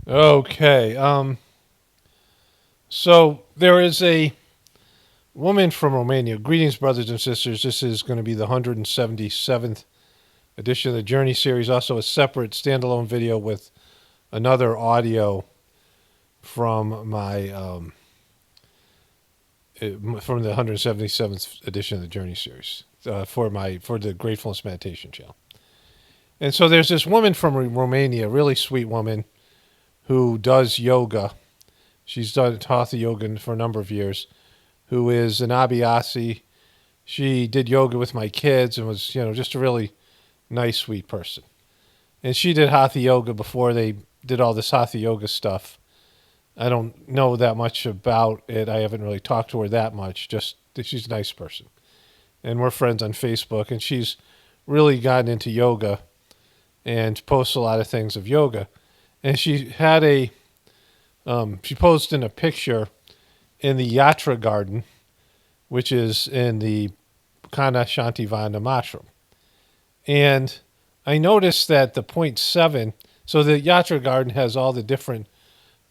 Okay. So there is a woman from Romania. Greetings, brothers and sisters. This is going to be the 177th edition of the Journey series. Also, a separate standalone video with another audio from my from the 177th edition of the Journey series for the Gratefulness Meditation channel. And so there's this woman from Romania, really sweet woman, who does yoga. She's done Hatha yoga for a number of years, who is an Abhyasi. She did yoga with my kids and was, just a really nice, sweet person. And she did Hatha yoga before they did all this Hatha yoga stuff. I don't know that much about it. I haven't really talked to her that much. Just that she's a nice person. And we're friends on Facebook. And she's really gotten into yoga and posts a lot of things of yoga. And she had she posed in a picture in the Yatra garden, which is in the Kana Shantivana ashram. And I noticed that the point 7, so the Yatra garden has all the different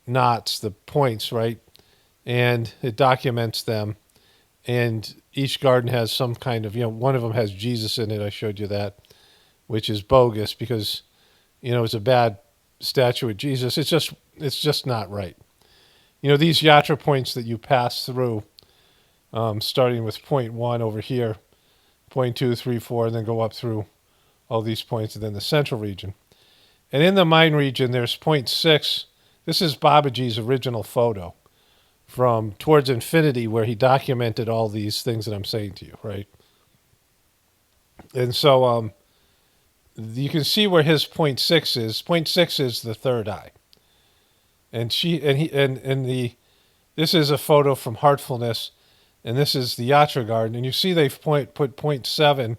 knots, the points, right? And it documents them. And each garden has some kind of, one of them has Jesus in it. I showed you that, which is bogus because, it's a bad statue of Jesus. It's just not right. These Yatra points that you pass through, starting with point 1 over here, point 2, 3, 4, and then go up through all these points and then the central region. And in the mind region, there's point 6. This is Babaji's original photo from Towards Infinity, where he documented all these things that I'm saying to you, right? And so you can see where his point 6 is. Point 6 is the third eye. And this is a photo from Heartfulness, and this is the Yatra garden. And you see they've put point 7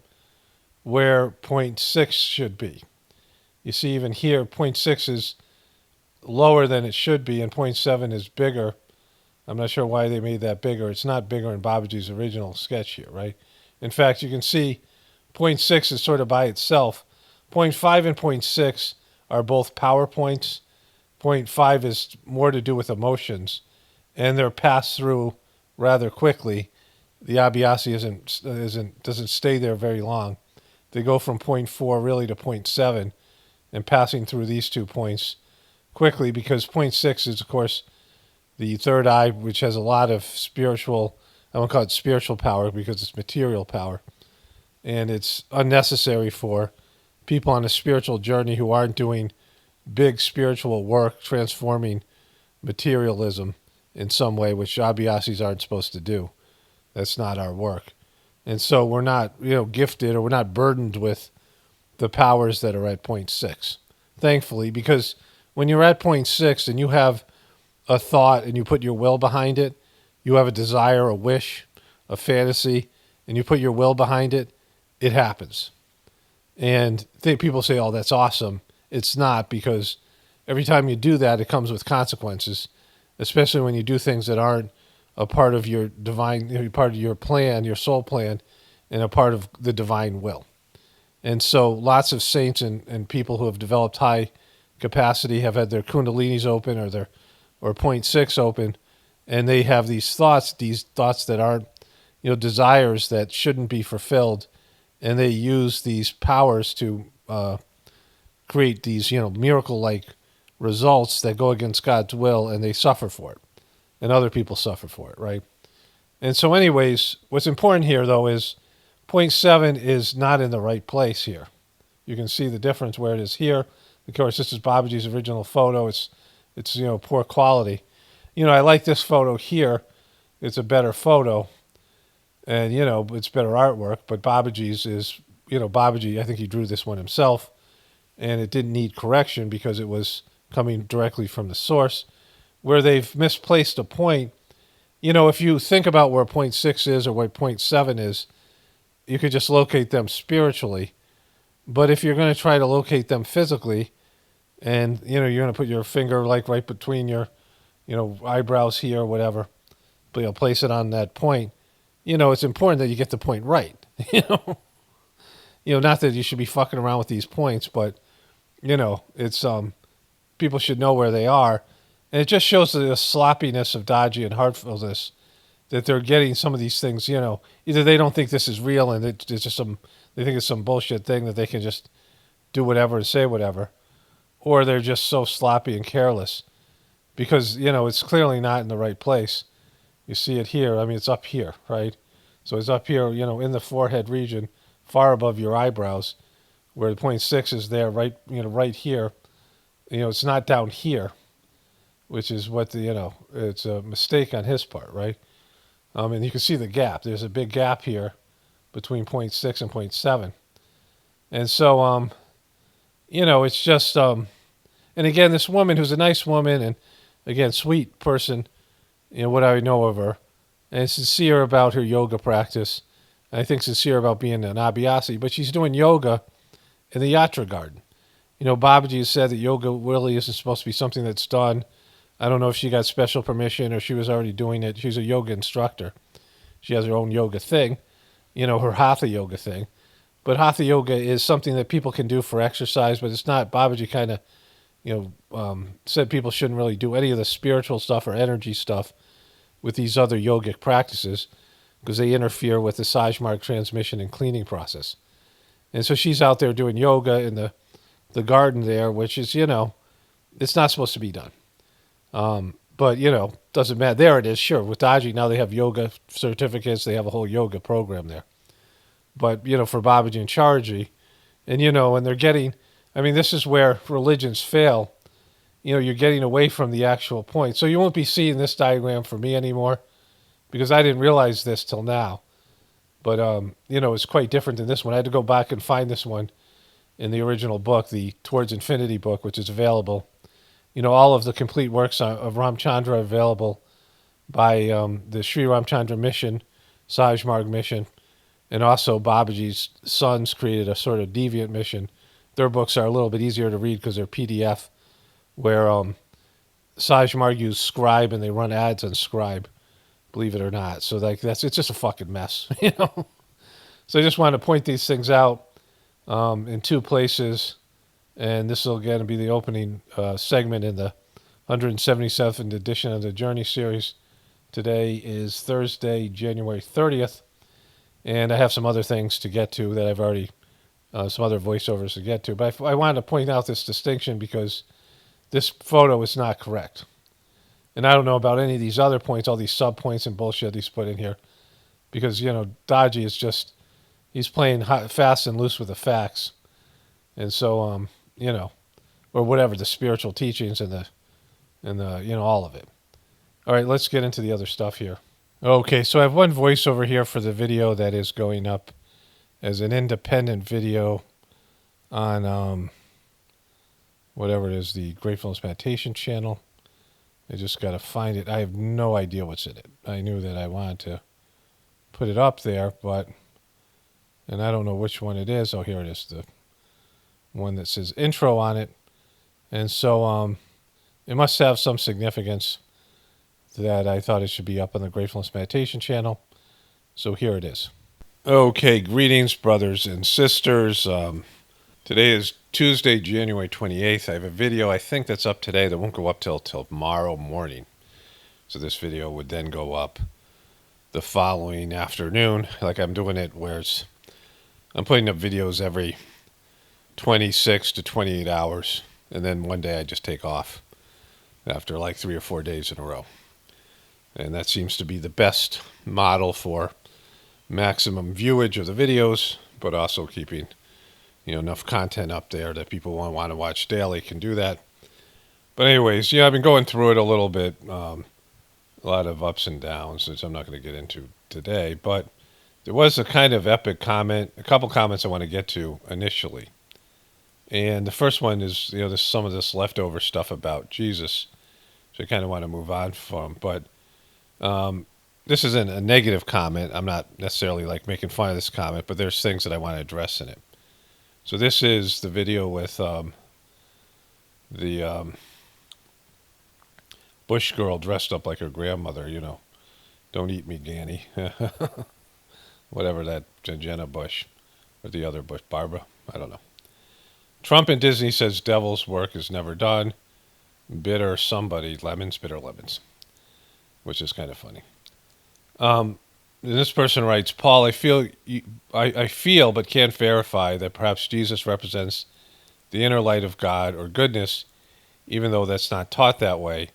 where point 6 should be. You see even here, point 6 is lower than it should be, and point 7 is bigger. I'm not sure why they made that bigger. It's not bigger in Babaji's original sketch here, right? In fact, you can see point 6 is sort of by itself. Point 5 and point 6 are both power points. Point 5 is more to do with emotions, and they're passed through rather quickly. The Abhyasi doesn't stay there very long. They go from point 4 really to point 7, and passing through these 2 points quickly, because point 6 is, of course, the third eye, which has a lot of spiritual, I won't call it spiritual power because it's material power, and it's unnecessary for people on a spiritual journey who aren't doing big spiritual work, transforming materialism in some way, which Abhyasis aren't supposed to do. That's not our work. And so we're not, gifted, or we're not burdened with the powers that are at point 6, thankfully, because when you're at point 6 and you have a thought and you put your will behind it, you have a desire, a wish, a fantasy, and you put your will behind it, it happens. And people say, oh, that's awesome. It's not, because every time you do that, it comes with consequences, especially when you do things that aren't a part of your divine, part of your plan, your soul plan, and a part of the divine will. And so lots of saints and people who have developed high capacity have had their kundalinis open or point 6 open, and they have these thoughts that aren't, desires that shouldn't be fulfilled, and they use these powers to create these, miracle-like results that go against God's will, and they suffer for it, and other people suffer for it, right? And so anyways, what's important here, though, is point 7 is not in the right place here. You can see the difference where it is here. Of course, this is Babaji's original photo. It's poor quality. I like this photo here. It's a better photo, and, it's better artwork, but Babaji's is, Babaji, I think he drew this one himself, and it didn't need correction because it was coming directly from the source. Where they've misplaced a point, if you think about where point 6 is or where point 7 is, you could just locate them spiritually. But if you're going to try to locate them physically, and, you're going to put your finger like right between your, eyebrows here or whatever, but you'll place it on that point, it's important that you get the point right. Not that you should be fucking around with these points, but, it's, people should know where they are. And it just shows the sloppiness of Dodgy and Heartfulness that they're getting some of these things, either they don't think this is real and it's just they think it's some bullshit thing that they can just do whatever and say whatever, or they're just so sloppy and careless because, it's clearly not in the right place. You see it here. I mean, it's up here, right? So it's up here, in the forehead region, far above your eyebrows, where the 0.6 is there, right, right here. It's not down here, which is what it's a mistake on his part, right? And you can see the gap. There's a big gap here between 0.6 and 0.7. And so, it's just, and again, this woman who's a nice woman and, again, sweet person, what I know of her, and sincere about her yoga practice. And I think sincere about being an abhyasi, but she's doing yoga in the Yatra garden. Babaji has said that yoga really isn't supposed to be something that's done. I don't know if she got special permission or she was already doing it. She's a yoga instructor. She has her own yoga thing, her hatha yoga thing. But hatha yoga is something that people can do for exercise, but it's not. Babaji kind of, said people shouldn't really do any of the spiritual stuff or energy stuff with these other yogic practices because they interfere with the Sahaj Marg transmission and cleaning process. And so she's out there doing yoga in the garden there, which is, it's not supposed to be done. But, doesn't matter. There it is, sure. With Daji, now they have yoga certificates. They have a whole yoga program there. But, for Babaji and Charji, and, and they're getting, this is where religions fail. You're getting away from the actual point. So you won't be seeing this diagram for me anymore because I didn't realize this till now. But, it's quite different than this one. I had to go back and find this one in the original book, the Towards Infinity book, which is available. All of the complete works of Ramchandra are available by the Sri Ramchandra Mission, Sahaj Marg Mission, and also Babaji's sons created a sort of deviant mission. Their books are a little bit easier to read because they're PDF, where Sahaj Marg used Scribe and they run ads on Scribe, believe it or not. So it's just a fucking mess, So I just wanted to point these things out in two places. And this will again be the opening segment in the 177th edition of the Journey series. Today is Thursday, January 30th. And I have some other things to get to that I've already, some other voiceovers to get to. But I wanted to point out this distinction because this photo is not correct. And I don't know about any of these other points, all these sub-points and bullshit he's put in here. Because, Daji is just, he's playing fast and loose with the facts. And so, or whatever, the spiritual teachings and the, all of it. All right, let's get into the other stuff here. Okay, so I have one voiceover here for the video that is going up as an independent video on whatever it is, the Gratefullness Meditation channel. I just got to find it. I have no idea what's in it. I knew that I wanted to put it up there, and I don't know which one it is. Oh, here it is, the one that says intro on it. And so it must have some significance that I thought it should be up on the Gratefullness Meditation channel. So here it is. Okay, greetings, brothers and sisters. Today is Tuesday, January 28th. I have a video, I think, that's up today that won't go up till tomorrow morning. So this video would then go up the following afternoon, like I'm doing it, where I'm putting up videos every 26 to 28 hours, and then one day I just take off after like 3 or 4 days in a row. And that seems to be the best model for maximum viewage of the videos, but also keeping enough content up there that people want to watch daily can do that. But anyways, I've been going through it a little bit, a lot of ups and downs, which I'm not going to get into today, but there was a kind of epic comment, a couple comments I want to get to initially. And the first one is, there's some of this leftover stuff about Jesus, which I kind of want to move on from. But this isn't a negative comment. I'm not necessarily like making fun of this comment, but there's things that I want to address in it. So this is the video with the Bush girl dressed up like her grandmother, Don't eat me, Danny. Whatever that, Jenna Bush, or the other Bush, Barbara, I don't know. Trump and Disney says devil's work is never done. bitter somebody, lemons, bitter lemons, which is kind of funny. And this person writes, Paul, I feel but can't verify that perhaps Jesus represents the inner light of God or goodness, even though that's not taught that way.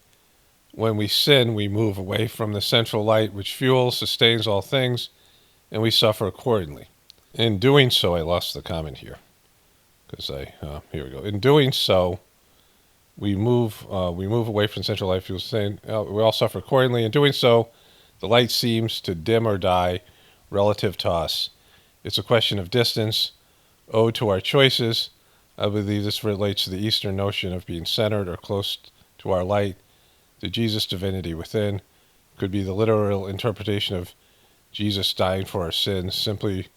When we sin, we move away from the central light which fuels, sustains all things, and we suffer accordingly. In doing so, I lost the comment here, because here we go. In doing so, we move away from central light fuels, sustains, we all suffer accordingly. In doing so, the light seems to dim or die relative to us. It's a question of distance owed to our choices. I believe this relates to the Eastern notion of being centered or close to our light. The Jesus divinity within could be the literal interpretation of Jesus dying for our sins, simply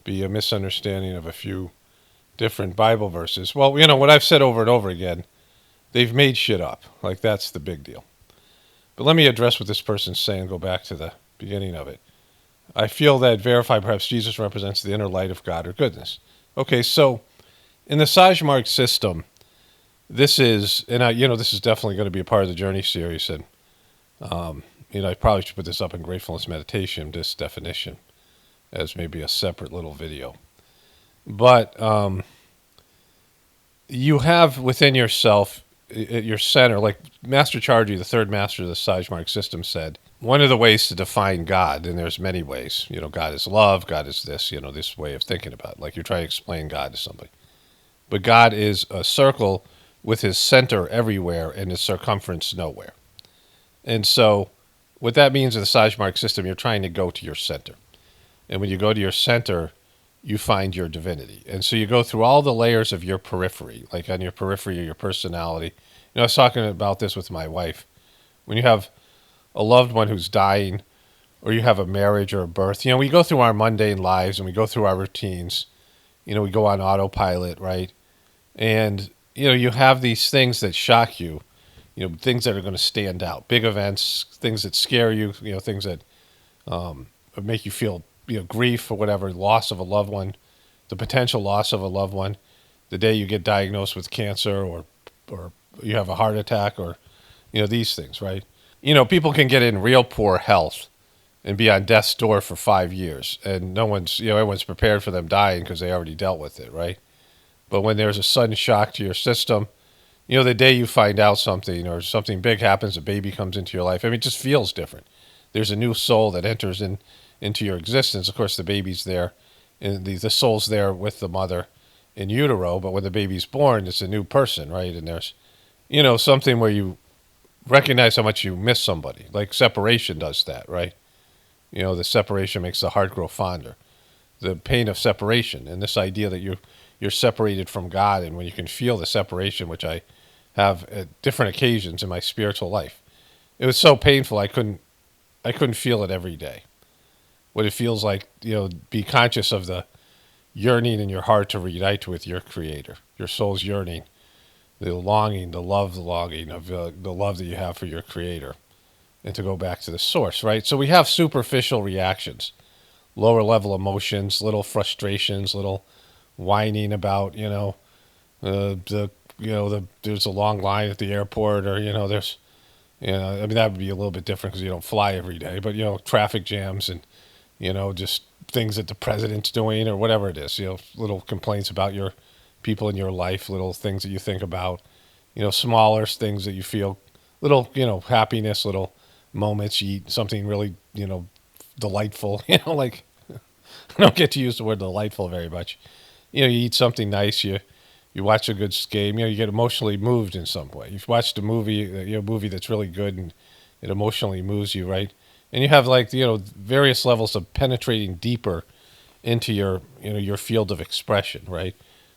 be a misunderstanding of a few different Bible verses. Well, what I've said over and over again, they've made shit up. Like, that's the big deal. But let me address what this person's saying, go back to the beginning of it. I feel that verify perhaps Jesus represents the inner light of God or goodness. Okay, so in the Sahaj Marg system, this is definitely going to be a part of the Journey series, and I probably should put this up in Gratefullness meditation, this definition, as maybe a separate little video. But you have within yourself, at your center, like Master Charji, the third master of the Sahaj Marg system, said, one of the ways to define God, and there's many ways, God is love, God is this, this way of thinking about it, like you're trying to explain God to somebody. But God is a circle with his center everywhere and his circumference nowhere. And so what that means in the Sahaj Marg system, you're trying to go to your center. And when you go to your center, you find your divinity. And so you go through all the layers of your periphery, like on your periphery of your personality. I was talking about this with my wife. When you have a loved one who's dying, or you have a marriage or a birth, we go through our mundane lives and we go through our routines. We go on autopilot, right? And, you have these things that shock you, things that are going to stand out, big events, things that scare you, things that make you feel, grief or whatever, loss of a loved one, the potential loss of a loved one, the day you get diagnosed with cancer or you have a heart attack or, these things, right? People can get in real poor health and be on death's door for 5 years, and everyone's prepared for them dying because they already dealt with it, right? But when there's a sudden shock to your system, the day you find out something or something big happens, a baby comes into your life, it just feels different. There's a new soul that enters into your existence. Of course, the baby's there, and the soul's there with the mother in utero, but when the baby's born, it's a new person, right? And there's, something where you recognize how much you miss somebody, like separation does that, right? The separation makes the heart grow fonder. The pain of separation and this idea that you're separated from God, and when you can feel the separation, which I have at different occasions in my spiritual life, it was so painful I couldn't feel it every day. What it feels like, be conscious of the yearning in your heart to reunite with your Creator, your soul's yearning, the longing, the longing of the love that you have for your Creator, and to go back to the source, right? So we have superficial reactions, lower level emotions, little frustrations, little whining about, there's a long line at the airport, or, there's, that would be a little bit different because you don't fly every day, but, traffic jams and, just things that the president's doing or whatever it is, little complaints about your people in your life, little things that you think about, smaller things that you feel, little, happiness, little moments, you eat something really, delightful, like, I don't get to use the word delightful very much. You eat something nice, you watch a good game, you get emotionally moved in some way. You've watched a movie, a movie that's really good and it emotionally moves you, right? And you have various levels of penetrating deeper into your field of expression, right?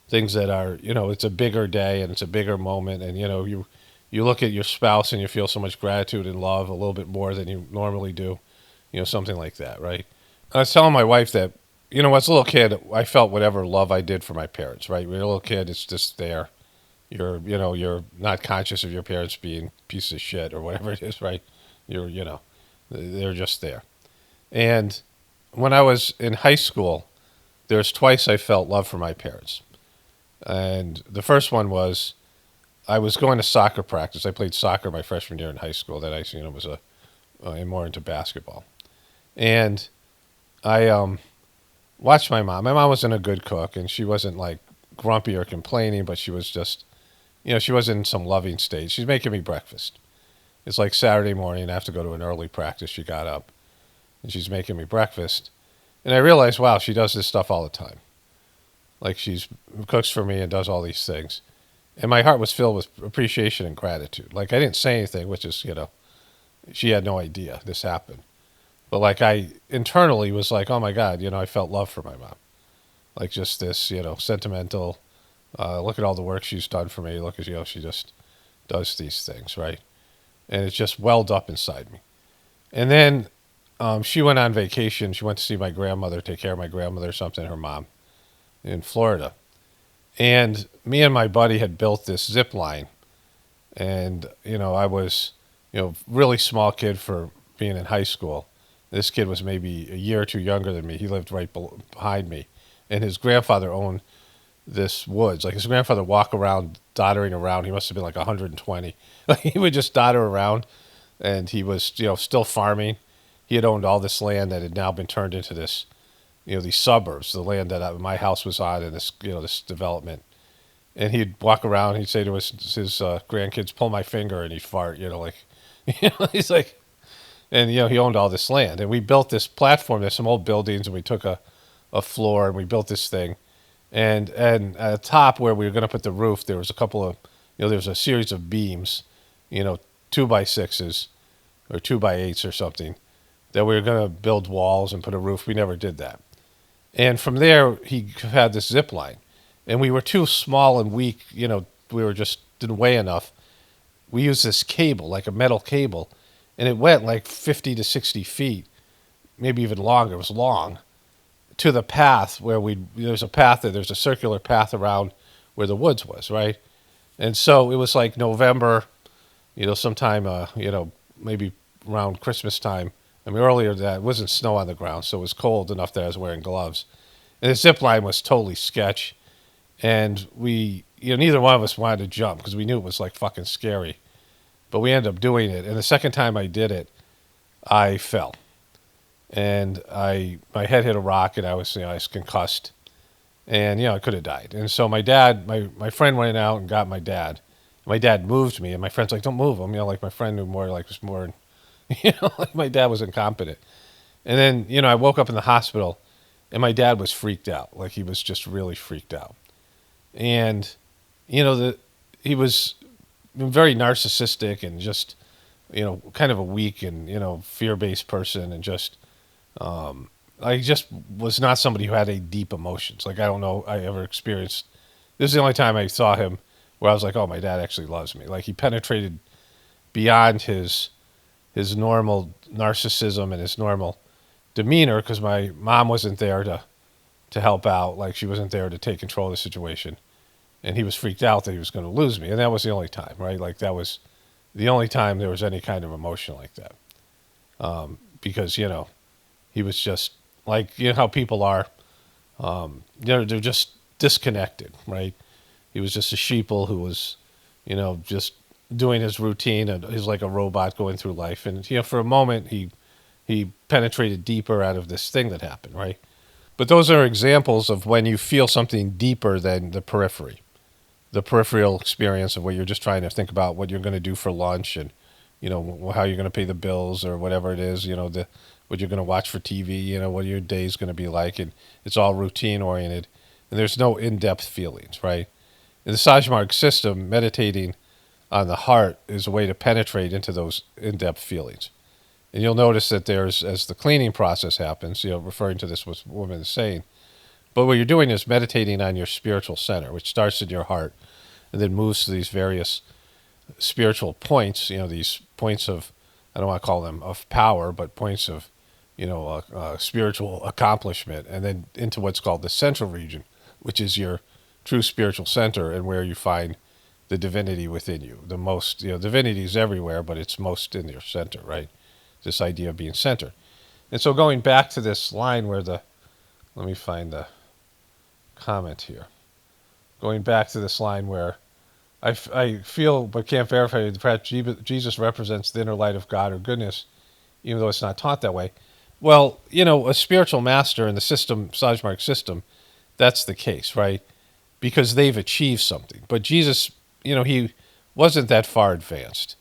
Things that are, it's a bigger day and it's a bigger moment, and you look at your spouse and you feel so much gratitude and love a little bit more than you normally do, something like that, right? I was telling my wife that, as a little kid, I felt whatever love I did for my parents, right? When you're a little kid, it's just there. You're not conscious of your parents being pieces of shit or whatever it is, right? They're just there. And when I was in high school, there's twice I felt love for my parents. And the first one was I was going to soccer practice. I played soccer my freshman year in high school. Then I, was more into basketball, and I watched my mom. My mom wasn't a good cook, and she wasn't like grumpy or complaining, but she was just, she was in some loving state. She's making me breakfast. It's like Saturday morning. I have to go to an early practice. She got up, and she's making me breakfast, and I realized, wow, she does this stuff all the time. Like she's cooks for me and does all these things. And my heart was filled with appreciation and gratitude. Like I didn't say anything, which is, she had no idea this happened. But like I internally was like, oh my God, I felt love for my mom. Like just this, sentimental, look at all the work she's done for me. Look at, she just does these things, right? And it just welled up inside me. And then she went on vacation. She went to see my grandmother, take care of my grandmother or something, her mom in Florida. And me and my buddy had built this zip line. And, I was, really small kid for being in high school. This kid was maybe a year or two younger than me. He lived right behind me. And his grandfather owned this woods. Like his grandfather walked around, doddering around. He must have been like 120. Like he would just doddere around. And he was, still farming. He had owned all this land that had now been turned into this, these suburbs, the land that my house was on, and this, this development. And he'd walk around. He'd say to his grandkids, "Pull my finger," and he'd fart. He's like, and he owned all this land. And we built this platform. There's some old buildings, and we took a floor and we built this thing. And at the top where we were going to put the roof, there was a couple of, there was a series of beams, 2x6s or 2x8s or something, that we were going to build walls and put a roof. We never did that. And from there, he had this zip line. And we were too small and weak, we were just didn't weigh enough. We used this cable, like a metal cable, and it went like 50 to 60 feet, maybe even longer. It was long, to the path where there's a circular path around where the woods was, right? And so it was like November, sometime, maybe around Christmas time. I mean, earlier than that, it wasn't snow on the ground, so it was cold enough that I was wearing gloves. And the zip line was totally sketch. And we, neither one of us wanted to jump because we knew it was like fucking scary. But we ended up doing it. And the second time I did it, I fell. And my head hit a rock and I was concussed. And, I could have died. And so my dad, my friend went out and got my dad. My dad moved me and my friend's like, "Don't move him." Like my friend knew more, like was more, like my dad was incompetent. And then, I woke up in the hospital and my dad was freaked out. Like he was just really freaked out. And, he was very narcissistic and just, kind of a weak and, fear-based person. And just, I just was not somebody who had any deep emotions. Like, I don't know I ever experienced, this is the only time I saw him where I was like, oh, my dad actually loves me. Like he penetrated beyond his normal narcissism and his normal demeanor because my mom wasn't there to help out. Like she wasn't there to take control of the situation. And he was freaked out that he was going to lose me. And that was the only time, right? Like that was the only time there was any kind of emotion like that. Because, he was just like, how people are, they're just disconnected, right? He was just a sheeple who was, just doing his routine and he's like a robot going through life. And, for a moment he penetrated deeper out of this thing that happened, right? But those are examples of when you feel something deeper than the peripheral experience of where you're just trying to think about what you're going to do for lunch and, how you're going to pay the bills or whatever it is, what you're going to watch for TV, what your day is going to be like. And it's all routine oriented and there's no in-depth feelings, right? In the Sahaj Marg system, meditating on the heart is a way to penetrate into those in-depth feelings. And you'll notice that as the cleaning process happens, referring to this what woman is saying, but what you're doing is meditating on your spiritual center, which starts in your heart and then moves to these various spiritual points, these points of, I don't want to call them of power, but points of, spiritual accomplishment, and then into what's called the central region, which is your true spiritual center and where you find the divinity within you. The most, divinity is everywhere, but it's most in your center, right? This idea of being centered. And so going back to this line where let me find the comment here. Going back to this line where I feel, but can't verify, that perhaps Jesus represents the inner light of God or goodness, even though it's not taught that way. Well, a spiritual master in the system, Sahaj Marg system, that's the case, right? Because they've achieved something. But Jesus, he wasn't that far advanced.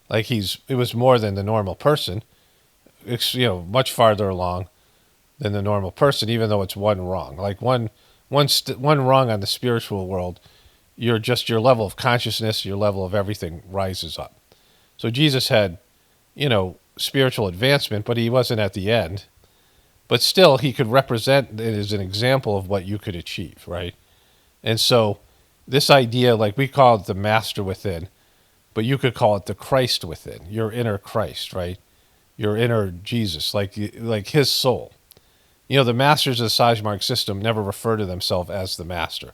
Like it was more than the normal person. It's, much farther along than the normal person, even though it's one rung. Like one rung on the spiritual world, your level of consciousness, your level of everything rises up. So Jesus had, spiritual advancement, but he wasn't at the end. But still, he could represent it as an example of what you could achieve, right? And so this idea, like we call it the master within, but you could call it the Christ within, your inner Christ, right? Your inner Jesus, like his soul. The masters of the Sahaj Marg system never refer to themselves as the master.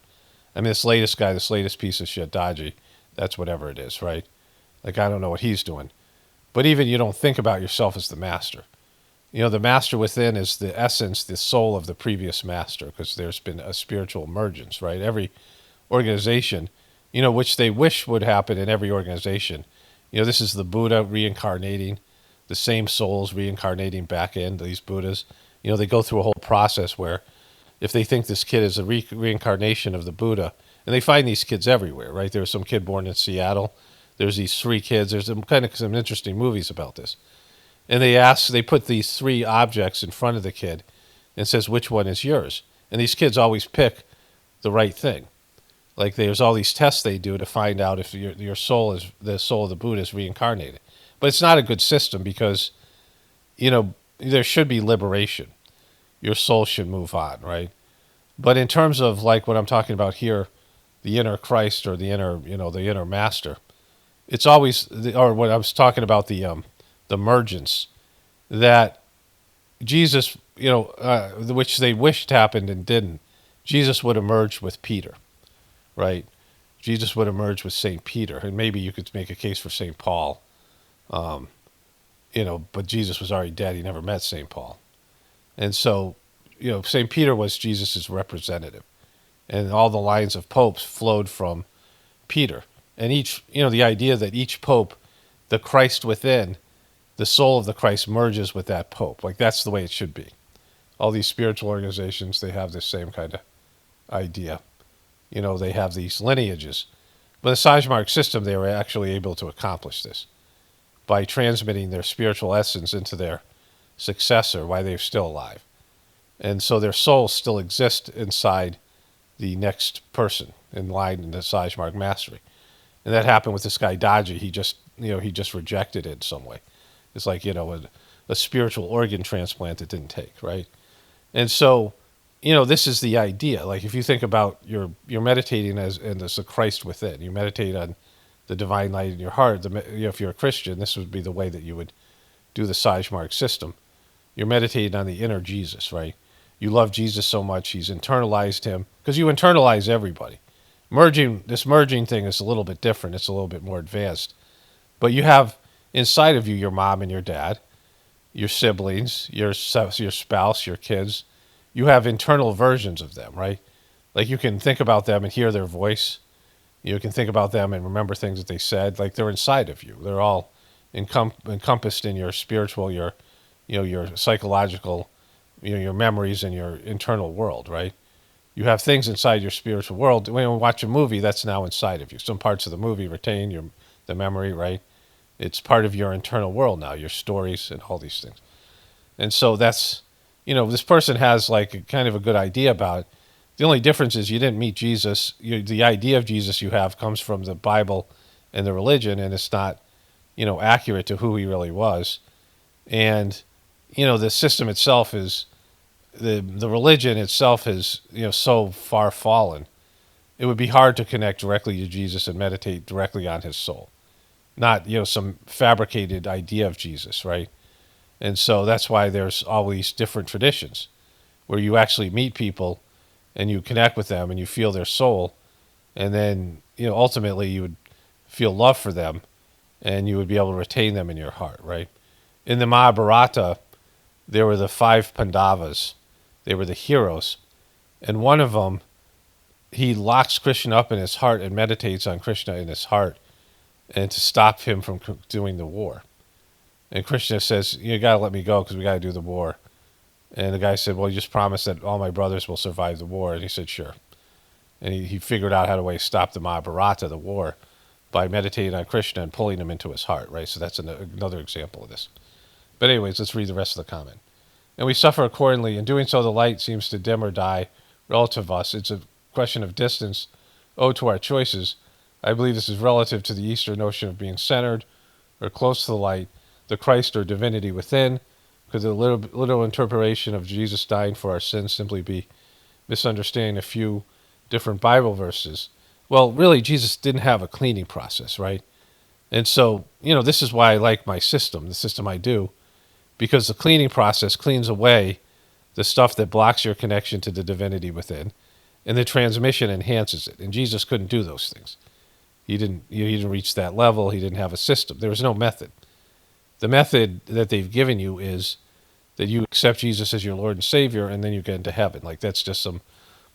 I mean, this latest guy, this latest piece of shit, Dodgy, that's whatever it is, right? Like, I don't know what he's doing. But even you don't think about yourself as the master. The master within is the essence, the soul of the previous master, because there's been a spiritual emergence, right? Every organization, which they wish would happen in every organization. This is the Buddha reincarnating, the same souls reincarnating back in these Buddhas. They go through a whole process where if they think this kid is a reincarnation of the Buddha, and they find these kids everywhere, right? There was some kid born in Seattle. There's these 3 kids. There's some interesting movies about this. And they put these 3 objects in front of the kid and says, which one is yours? And these kids always pick the right thing. Like there's all these tests they do to find out if your soul is the soul of the Buddha is reincarnated. But it's not a good system because, there should be liberation. Your soul should move on, right? But in terms of like what I'm talking about here, the inner Christ or the inner master, it's always, or what I was talking about, the emergence that Jesus, which they wished happened and didn't. Jesus would emerge with Peter, right? Jesus would emerge with St. Peter, and maybe you could make a case for St. Paul, but Jesus was already dead. He never met St. Paul. And so, St. Peter was Jesus's representative, and all the lines of popes flowed from Peter. And each, the idea that each pope, the Christ within, the soul of the Christ merges with that pope. Like that's the way it should be. All these spiritual organizations, they have this same kind of idea. They have these lineages. But the Sahaj Marg system, they were actually able to accomplish this by transmitting their spiritual essence into their successor while they're still alive. And so their souls still exist inside the next person in line in the Sahaj Marg mastery. And that happened with this guy Dodgy. He just rejected it in some way. It's like, a spiritual organ transplant that didn't take, right? And so, this is the idea. Like if you think about you're meditating as the Christ within, you meditate on the divine light in your heart. If you're a Christian, this would be the way that you would do the Sahaj Marg system. You're meditating on the inner Jesus, right? You love Jesus so much, he's internalized him, because you internalize everybody. This merging thing is a little bit different. It's a little bit more advanced. But you have inside of you your mom and your dad, your siblings, your spouse, your kids. You have internal versions of them, right? Like you can think about them and hear their voice. You can think about them and remember things that they said. Like they're inside of you. They're all encompassed in your spiritual, your psychological, your memories and your internal world, right? You have things inside your spiritual world. When you watch a movie, that's now inside of you. Some parts of the movie retain the memory, right? It's part of your internal world now, your stories and all these things. And so that's, this person has like a kind of a good idea about it. The only difference is you didn't meet Jesus. The idea of Jesus you have comes from the Bible and the religion, and it's not, accurate to who he really was. And, the system itself is, the religion itself is, so far fallen. It would be hard to connect directly to Jesus and meditate directly on his soul. Not, some fabricated idea of Jesus, right? And so that's why there's all these different traditions where you actually meet people and you connect with them and you feel their soul. And then, ultimately you would feel love for them and you would be able to retain them in your heart, right? In the Mahabharata, there were the 5 Pandavas. They were the heroes. And one of them he locks Krishna up in his heart and meditates on Krishna in his heart, and to stop him from doing the war. And Krishna says, "You got to let me go because we got to do the war." And the guy said, "Well, you just promised that all my brothers will survive the war." And he said, "Sure." And he figured out how to stop the Mahabharata, the war, by meditating on Krishna and pulling him into his heart, right? So that's another example of this. But anyways, let's read the rest of the comment. "And we suffer accordingly. In doing so, the light seems to dim or die relative to us. It's a question of distance owed to our choices. I believe this is relative to the Eastern notion of being centered or close to the light, the Christ or divinity within. Could the literal interpretation of Jesus dying for our sins simply be misunderstanding a few different Bible verses?" Well, really, Jesus didn't have a cleaning process, right? And so, this is why I like my system, the system I do, because the cleaning process cleans away the stuff that blocks your connection to the divinity within, and the transmission enhances it. And Jesus couldn't do those things. He didn't reach that level. He didn't have a system. There was no method. The method that they've given you is that you accept Jesus as your Lord and Savior, and then you get into heaven. Like, that's just some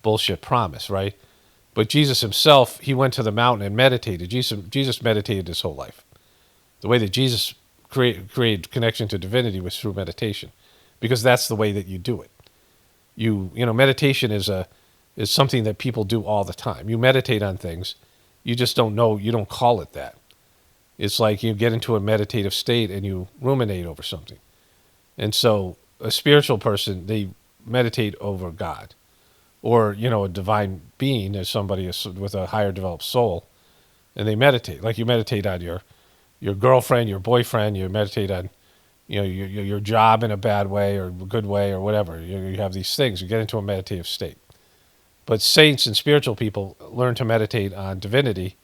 bullshit promise, right? But Jesus himself, he went to the mountain and meditated. Jesus meditated his whole life. The way that Jesus created connection to divinity was through meditation, because that's the way that you do it. Meditation is something that people do all the time. You meditate on things, you just don't know, you don't call it that. It's like you get into a meditative state and you ruminate over something. And so a spiritual person, they meditate over God. Or, a divine being is somebody with a higher developed soul, and they meditate. Like you meditate on your girlfriend, your boyfriend, you meditate on your job in a bad way or a good way or whatever. You have these things. You get into a meditative state. But saints and spiritual people learn to meditate on divinity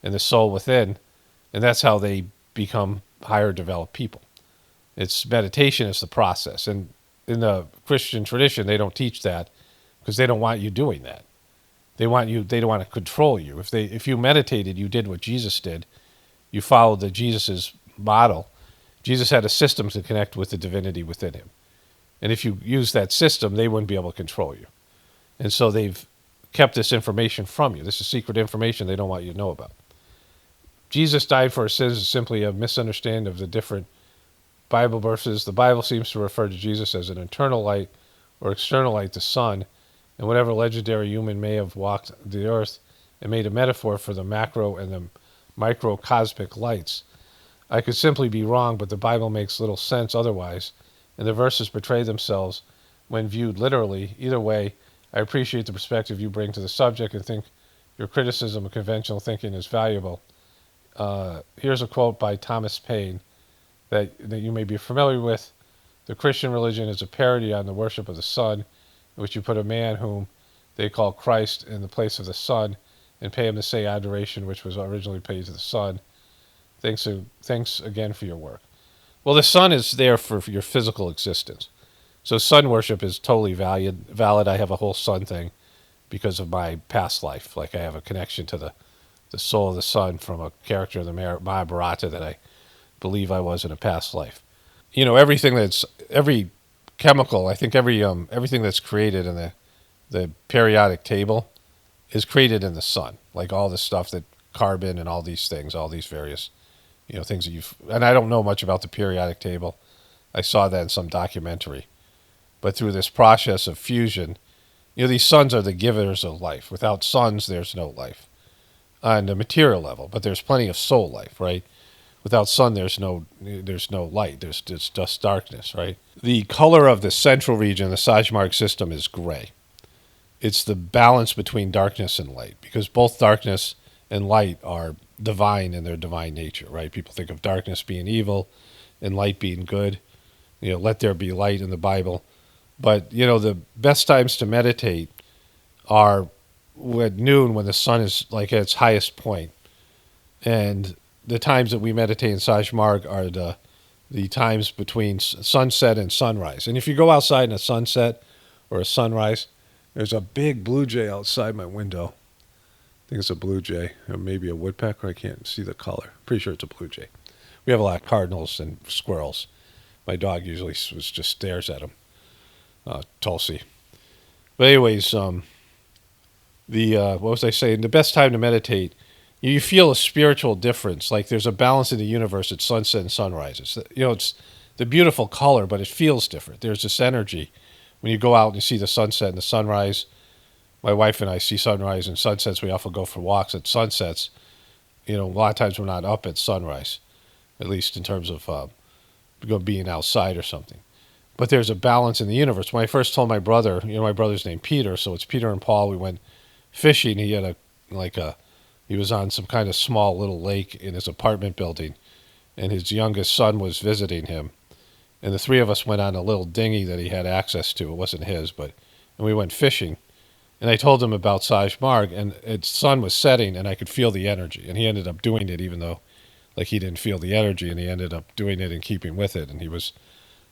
and the soul within, and that's how they become higher developed people. It's meditation is the process. And in the Christian tradition, they don't teach that because they don't want you doing that. They don't want to control you. If you meditated, you did what Jesus did. You followed Jesus's model. Jesus had a system to connect with the divinity within him. And if you use that system, they wouldn't be able to control you. And so they've kept this information from you. This is secret information they don't want you to know about. Jesus died for our sins is simply a misunderstanding of the different Bible verses. The Bible seems to refer to Jesus as an internal light or external light, the sun, and whatever legendary human may have walked the earth and made a metaphor for the macro and the microcosmic lights. I could simply be wrong, but the Bible makes little sense otherwise, and the verses portray themselves when viewed literally. Either way, I appreciate the perspective you bring to the subject and think your criticism of conventional thinking is valuable. Here's a quote by Thomas Paine that you may be familiar with. "The Christian religion is a parody on the worship of the sun, in which you put a man whom they call Christ in the place of the sun and pay him the same adoration which was originally paid to the sun. Thanks again for your work." Well, the sun is there for your physical existence. So sun worship is totally valid. I have a whole sun thing because of my past life. Like I have a connection to the soul of the sun from a character in the Mahabharata that I believe I was in a past life. Every chemical, I think everything that's created in the periodic table is created in the sun. Like all the stuff that carbon and all these things, all these various, things that and I don't know much about the periodic table. I saw that in some documentary. But through this process of fusion, these suns are the givers of life. Without suns, there's no life on the material level, but there's plenty of soul life, right? Without sun, there's no light. There's just darkness, right? The color of the central region, the Sahaj Marg system, is gray. It's the balance between darkness and light, because both darkness and light are divine in their divine nature, right? People think of darkness being evil and light being good. Let there be light in the Bible. But, the best times to meditate are at noon when the sun is like at its highest point. And the times that we meditate in Sahaj Marg are the times between sunset and sunrise. And if you go outside in a sunset or a sunrise, there's a big blue jay outside my window. I think it's a blue jay, or maybe a woodpecker. I can't see the color. Pretty sure it's a blue jay. We have a lot of cardinals and squirrels. My dog usually just stares at them. Tulsi. But anyways, what was I saying? The best time to meditate, you feel a spiritual difference. Like there's a balance in the universe at sunset and sunrises. It's the beautiful color, but it feels different. There's this energy when you go out and you see the sunset and the sunrise. My wife and I see sunrise and sunsets. We often go for walks at sunsets. A lot of times we're not up at sunrise, at least in terms of being outside or something. But there's a balance in the universe. When I first told my brother, my brother's named Peter, so it's Peter and Paul. We went fishing. He had he was on some kind of small little lake in his apartment building, and his youngest son was visiting him. And the three of us went on a little dinghy that he had access to. It wasn't his, and we went fishing. And I told him about Sahaj Marg, and its sun was setting, and I could feel the energy. And he ended up doing it, even though, he didn't feel the energy, and he ended up doing it and keeping with it. And he was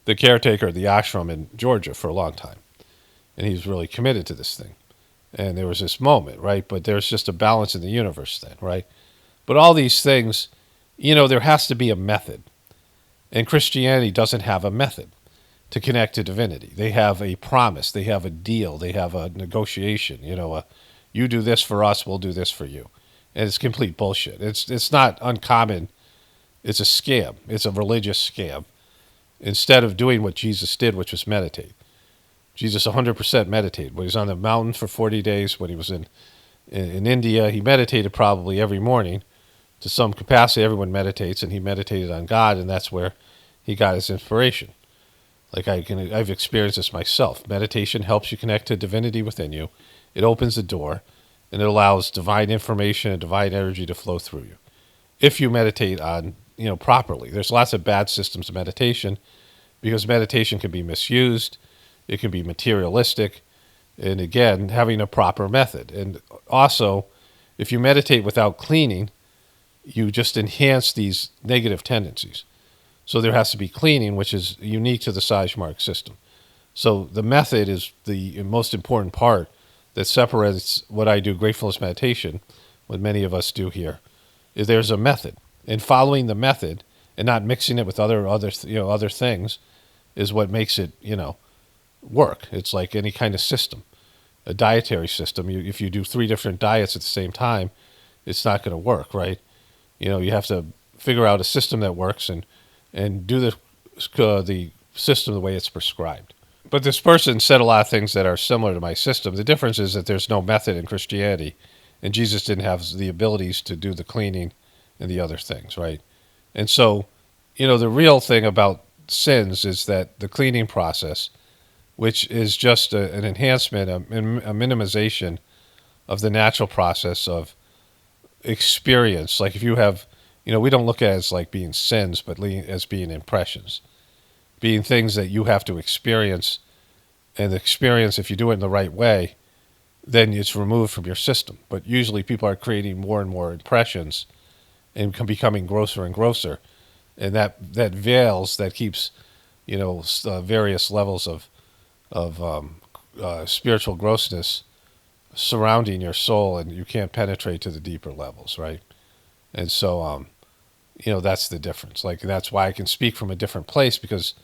the caretaker of the ashram in Georgia for a long time, and he's really committed to this thing. And there was this moment, right? But there's just a balance in the universe then, right? But all these things, there has to be a method. And Christianity doesn't have a method to connect to divinity. They have a promise. They have a deal. They have a negotiation. You do this for us, we'll do this for you. And it's complete bullshit. It's not uncommon. It's a scam. It's a religious scam. Instead of doing what Jesus did, which was meditate. Jesus 100% meditated. When he was on the mountain for 40 days, when he was in India, he meditated probably every morning to some capacity. Everyone meditates, and he meditated on God, and that's where he got his inspiration. I've experienced this myself. Meditation helps you connect to divinity within you. It opens the door, and it allows divine information and divine energy to flow through you. If you meditate on, properly. There's lots of bad systems of meditation because meditation can be misused. It can be materialistic. And again, having a proper method. And also, if you meditate without cleaning, you just enhance these negative tendencies. So there has to be cleaning, which is unique to the Sahaj Marg system. So the method is the most important part that separates what I do, gratefulness meditation, what many of us do here, is there's a method. And following the method and not mixing it with other things is what makes it, work. It's like any kind of system, a dietary system. If you do 3 different diets at the same time, it's not going to work, right? You have to figure out a system that works and do the system the way it's prescribed. But this person said a lot of things that are similar to my system. The difference is that there's no method in Christianity, and Jesus didn't have the abilities to do the cleaning and the other things, right? And so, the real thing about sins is that the cleaning process, which is just an enhancement, a minimization of the natural process of experience. Like if you have, we don't look at it as like being sins, but as being impressions, being things that you have to experience. And the experience, if you do it in the right way, then it's removed from your system. But usually people are creating more and more impressions and becoming grosser and grosser. And that veils, that keeps, various levels of spiritual grossness surrounding your soul, and you can't penetrate to the deeper levels, right? And so, that's the difference. Like, that's why I can speak from a different place, because,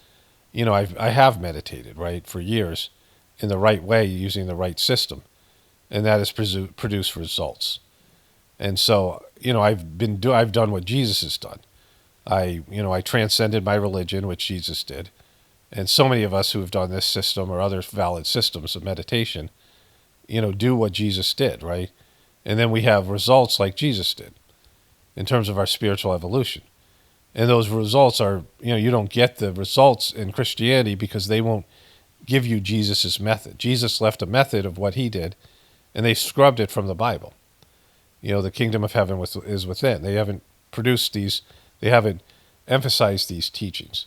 I have meditated, right, for years in the right way, using the right system, and that has produced results. And so, I've done what Jesus has done. I transcended my religion, which Jesus did. And so many of us who have done this system or other valid systems of meditation, do what Jesus did, right? And then we have results like Jesus did in terms of our spiritual evolution. And those results are, you don't get the results in Christianity because they won't give you Jesus's method. Jesus left a method of what he did, and they scrubbed it from the Bible. The kingdom of heaven is within. They haven't emphasized these teachings.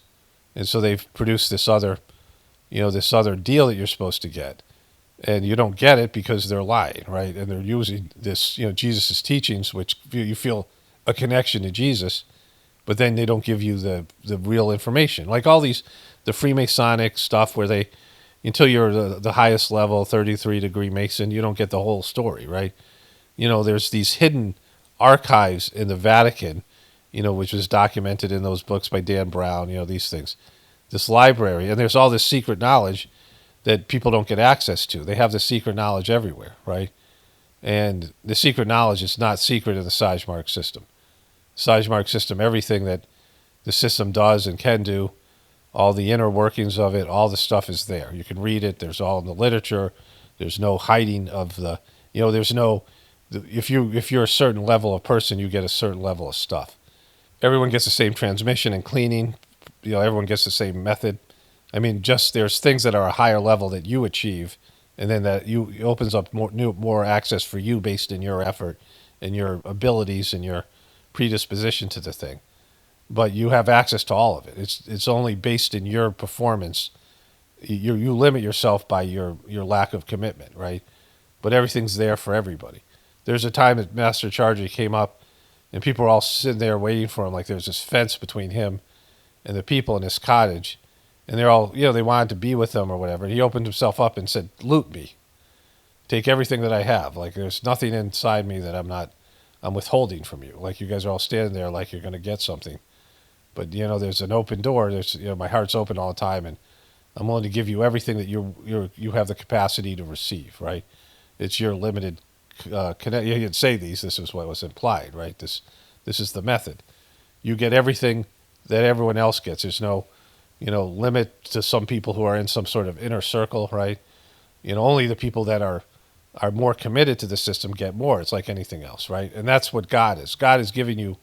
And so they've produced this other deal that you're supposed to get. And you don't get it because they're lying, right? And they're using this, Jesus' teachings, which you feel a connection to Jesus, but then they don't give you the real information. Like all the Freemasonic stuff where until you're the highest level, 33-degree Mason, you don't get the whole story, right? There's these hidden archives in the Vatican, which was documented in those books by Dan Brown, these things, this library. And there's all this secret knowledge that people don't get access to. They have the secret knowledge everywhere, right? And the secret knowledge is not secret in the Sahaj Marg system. Sahaj Marg system, everything that the system does and can do, all the inner workings of it, all the stuff is there. You can read it. There's all in the literature. There's no hiding of the, there's no, if you're a certain level of person, you get a certain level of stuff. Everyone gets the same transmission and cleaning. Everyone gets the same method. I mean, just there's things that are a higher level that you achieve, and then that it opens up more access for you based in your effort and your abilities and your predisposition to the thing. But you have access to all of it. It's only based in your performance. You limit yourself by your lack of commitment, right? But everything's there for everybody. There's a time that Master Chargy came up, and people were all sitting there waiting for him. Like there's this fence between him and the people in this cottage, and they're all, they wanted to be with him or whatever. And he opened himself up and said, "Loot me, take everything that I have. Like there's nothing inside me that I'm withholding from you. Like you guys are all standing there like you're going to get something, but there's an open door. There's my heart's open all the time, and I'm willing to give you everything that you have the capacity to receive. Right? It's your limited connect. You didn't say these. This is what was implied, right? This is the method. You get everything that everyone else gets. There's no limit to some people who are in some sort of inner circle, right? Only the people that are more committed to the system get more. It's like anything else, right? And that's what God is. God is giving you,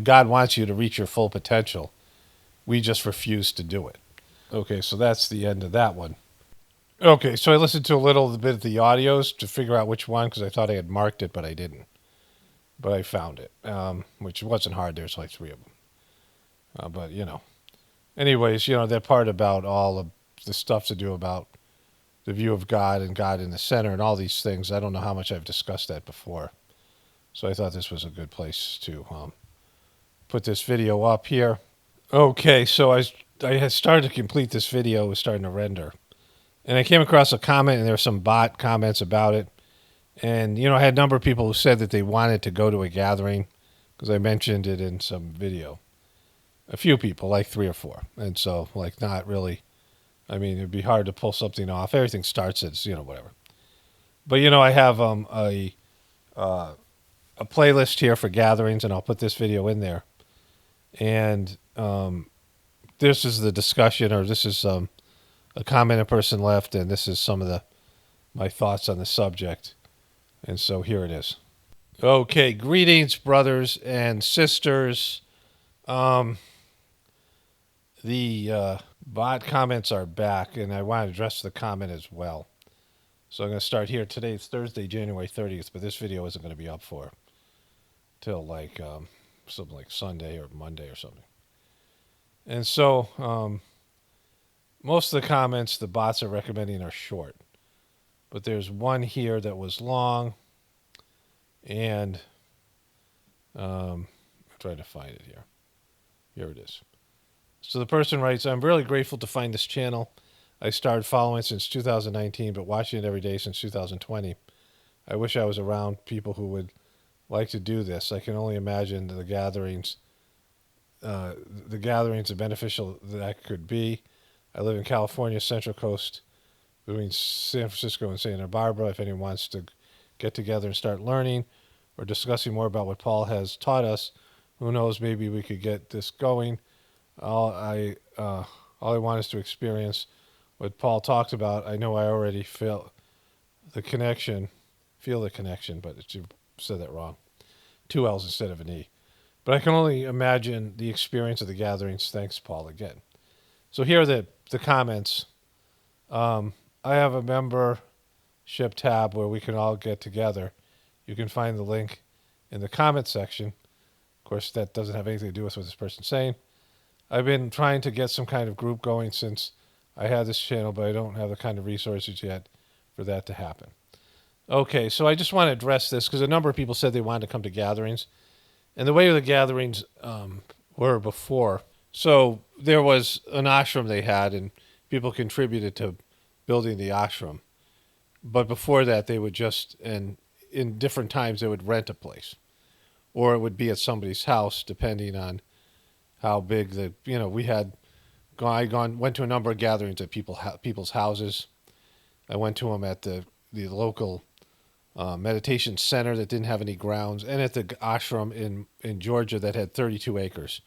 God wants you to reach your full potential. We just refuse to do it. Okay, so that's the end of that one. Okay, so I listened to a little bit of the audios to figure out which one, because I thought I had marked it, but I didn't. But I found it, which wasn't hard. There's like 3 of them. But, anyways, that part about all of the stuff to do about the view of God and God in the center and all these things, I don't know how much I've discussed that before. So I thought this was a good place to put this video up here. Okay, so I had started to complete this video. It was starting to render. And I came across a comment, and there were some bot comments about it. And, I had a number of people who said that they wanted to go to a gathering because I mentioned it in some video. A few people, like 3 or 4. And so, like, not really. I mean, it'd be hard to pull something off. Everything starts at, whatever. But, I have a playlist here for gatherings, and I'll put this video in there. And this is the discussion, or this is a comment a person left, and this is some of my thoughts on the subject. And so here it is. Okay, greetings, brothers and sisters. The bot comments are back, and I want to address the comment as well. So I'm going to start here. Today is Thursday, January 30th, but this video isn't going to be up till like something like Sunday or Monday or something. And so most of the comments the bots are recommending are short. But there's one here that was long, and I'm trying to find it here. Here it is. So the person writes, "I'm really grateful to find this channel. I started following since 2019, but watching it every day since 2020. I wish I was around people who would like to do this. I can only imagine the gatherings are beneficial that could be. I live in California, Central Coast, between San Francisco and Santa Barbara. If anyone wants to get together and start learning or discussing more about what Paul has taught us, who knows, maybe we could get this going. All I want is to experience what Paul talked about. I know I already feel the connection, but you said that wrong. 2 L's instead of an E. But I can only imagine the experience of the gatherings. Thanks, Paul, again." So here are the comments. I have a membership tab where we can all get together. You can find the link in the comment section. Of course, that doesn't have anything to do with what this person's saying. I've been trying to get some kind of group going since I had this channel, but I don't have the kind of resources yet for that to happen. Okay, so I just want to address this because a number of people said they wanted to come to gatherings. And the way the gatherings were before, so there was an ashram they had, and people contributed to building the ashram. But before that, they would just, and in different times, they would rent a place. Or it would be at somebody's house, depending on how big we had. Went to a number of gatherings at people's houses. I went to them at the local meditation center that didn't have any grounds, and at the ashram in Georgia that had 32 acres.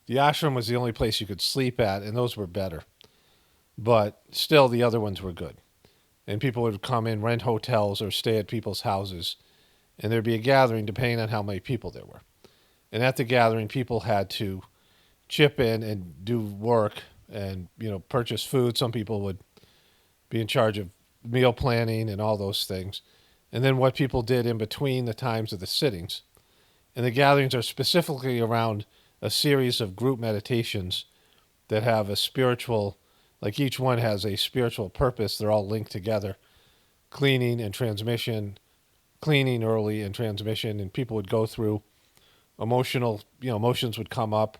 The ashram was the only place you could sleep at, and those were better. But still, the other ones were good. And people would come in, rent hotels, or stay at people's houses, and there'd be a gathering depending on how many people there were. And at the gathering, people had to chip in and do work and, purchase food. Some people would be in charge of meal planning and all those things. And then what people did in between the times of the sittings. And the gatherings are specifically around a series of group meditations that have a spiritual, like each one has a spiritual purpose. They're all linked together. Cleaning and transmission, cleaning early and transmission, and people would go through emotions would come up.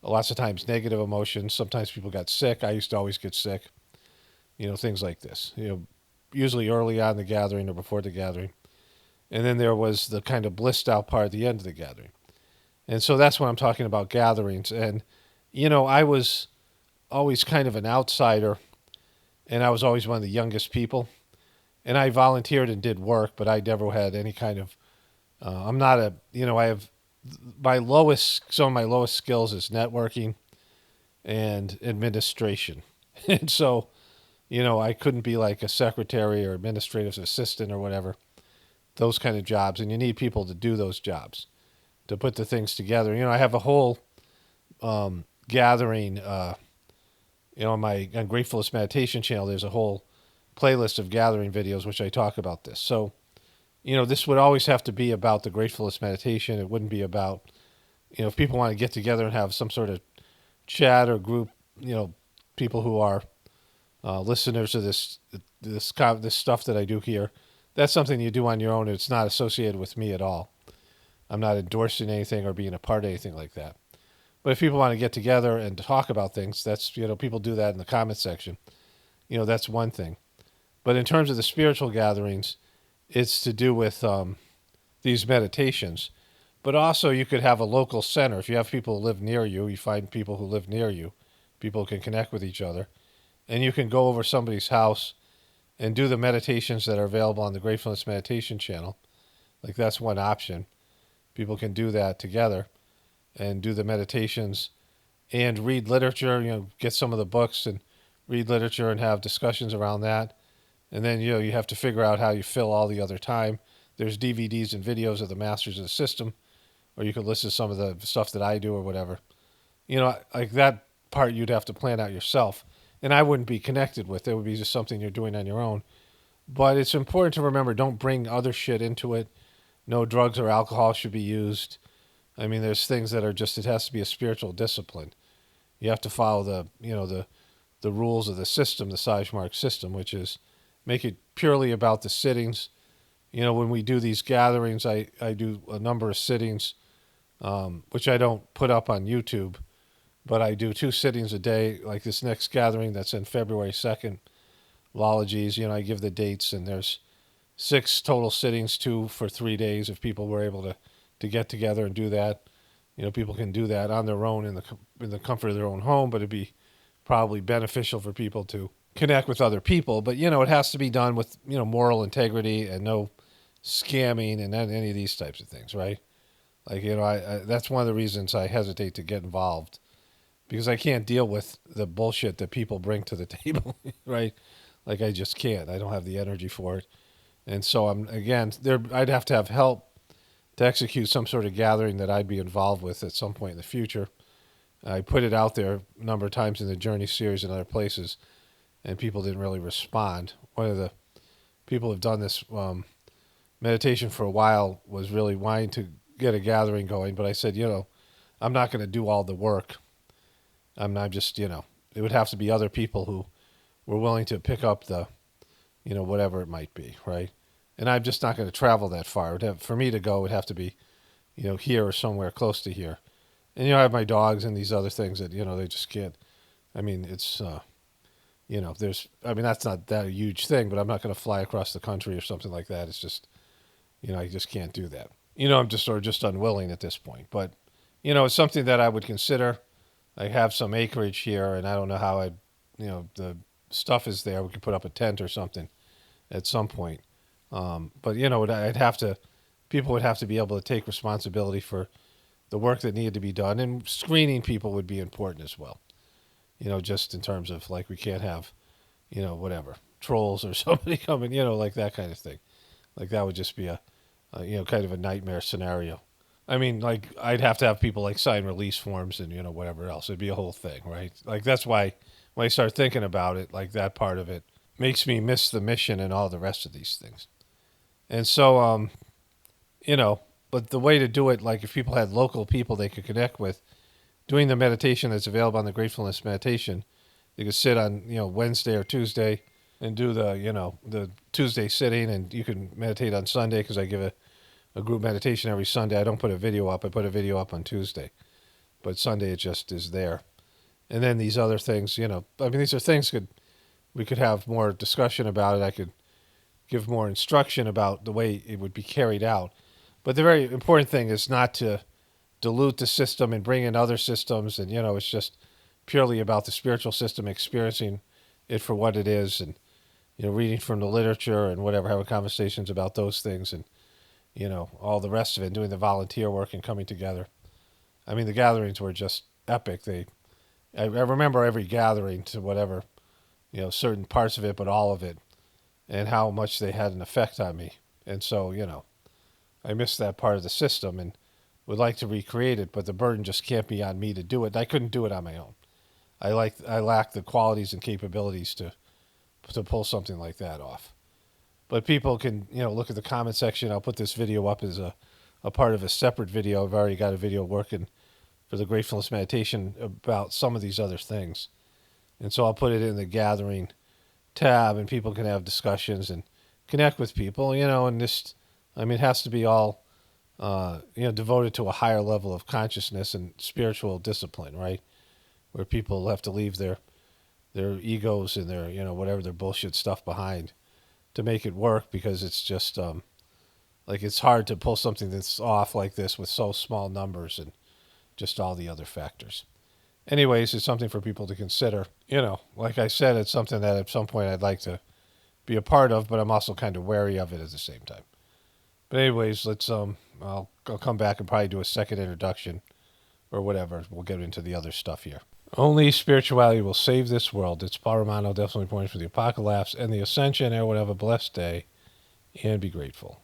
Lots of times negative emotions. Sometimes people got sick. I used to always get sick. Things like this. Usually early on in the gathering or before the gathering. And then there was the kind of blissed out part at the end of the gathering. And so that's what I'm talking about, gatherings. And, I was always kind of an outsider, and I was always one of the youngest people. And I volunteered and did work, but I never had any kind of, I'm not a, I have some of my lowest skills is networking and administration. And so, I couldn't be like a secretary or administrative assistant or whatever, those kind of jobs. And you need people to do those jobs, to put the things together. I have a whole gathering, on Gratefullness meditation channel, there's a whole playlist of gathering videos, which I talk about this. So, this would always have to be about the Gratefullness meditation. It wouldn't be about, if people want to get together and have some sort of chat or group, people who are listeners of this stuff that I do here, that's something you do on your own. It's not associated with me at all. I'm not endorsing anything or being a part of anything like that. But if people want to get together and talk about things, that's, people do that in the comment section. That's one thing. But in terms of the spiritual gatherings, it's to do with these meditations. But also you could have a local center. If you have people who live near you, you find people who live near you. People can connect with each other. And you can go over somebody's house and do the meditations that are available on the Gratefullness meditation channel. Like that's one option. People can do that together and do the meditations and read literature, get some of the books and read literature and have discussions around that. And then, you have to figure out how you fill all the other time. There's DVDs and videos of the Masters of the System, or you could listen to some of the stuff that I do or whatever. Like that part you'd have to plan out yourself. And I wouldn't be connected with. It would be just something you're doing on your own. But it's important to remember, don't bring other shit into it. No drugs or alcohol should be used. I mean, there's things that are just, it has to be a spiritual discipline. You have to follow the rules of the system, the Sahaj Marg system, which is make it purely about the sittings. When we do these gatherings, I do a number of sittings, which I don't put up on YouTube, but I do 2 sittings a day, like this next gathering that's in February 2nd, Lologies. I give the dates, and there's 6 total sittings, 2 for 3 days if people were able to get together and do that. People can do that on their own in the comfort of their own home, but it'd be probably beneficial for people to connect with other people. But, it has to be done with, moral integrity and no scamming and any of these types of things, right? Like, I that's one of the reasons I hesitate to get involved, because I can't deal with the bullshit that people bring to the table, right? Like, I just can't. I don't have the energy for it. And so I'd have to have help to execute some sort of gathering that I'd be involved with at some point in the future. I put it out there a number of times in the Journey series and other places, and people didn't really respond. One of the people who've done this meditation for a while was really wanting to get a gathering going, but I said, I'm not going to do all the work. I'm not just, it would have to be other people who were willing to pick up the, whatever it might be, right? And I'm just not going to travel that far. For me to go, it would have to be, here or somewhere close to here. And, I have my dogs and these other things that, they just can't. I mean, it's, that's not that a huge thing, but I'm not going to fly across the country or something like that. It's just, I just can't do that. I'm just unwilling at this point. But, it's something that I would consider. I have some acreage here, and I don't know how the stuff is there. We could put up a tent or something at some point. But people would have to be able to take responsibility for the work that needed to be done, and screening people would be important as well. Just in terms of like we can't have, whatever trolls or somebody coming, like that kind of thing. Like that would just be a kind of a nightmare scenario. I mean, like I'd have to have people like sign release forms and whatever else. It'd be a whole thing, right? Like that's why when I start thinking about it, like that part of it makes me miss the mission and all the rest of these things. And so, you know, but the way to do it, like if people had local people they could connect with, doing the meditation that's available on the Gratefulness meditation, you could sit on Wednesday or Tuesday and do the Tuesday sitting, and you can meditate on Sunday because I give a group meditation every Sunday. I don't put a video up. I put a video up on Tuesday, but Sunday it just is there. And then these other things, these are things we could have more discussion about it. I could give more instruction about the way it would be carried out. But the very important thing is not to dilute the system and bring in other systems. And, it's just purely about the spiritual system, experiencing it for what it is, and, reading from the literature and whatever, having conversations about those things, and, all the rest of it, doing the volunteer work and coming together. I mean, the gatherings were just epic. I remember every gathering to whatever, certain parts of it, but all of it, and how much they had an effect on me. And so, I miss that part of the system and would like to recreate it, but the burden just can't be on me to do it. I couldn't do it on my own. I lack the qualities and capabilities to pull something like that off. But people can, look at the comment section. I'll put this video up as a part of a separate video. I've already got a video working for the Gratefulness meditation about some of these other things. And so I'll put it in the gathering tab, and people can have discussions and connect with people, and this, it has to be all, devoted to a higher level of consciousness and spiritual discipline, right? Where people have to leave their egos and their, whatever their bullshit stuff behind to make it work, because it's just, it's hard to pull something that's off like this with so small numbers and just all the other factors. Anyways, it's something for people to consider. Like I said, it's something that at some point I'd like to be a part of, but I'm also kind of wary of it at the same time. But anyways, I'll come back and probably do a second introduction or whatever. We'll get into the other stuff here. Only spirituality will save this world. It's Paul Romano, definitely pointing for the Apocalaughs and the Ascension. Everyone have a blessed day and be grateful.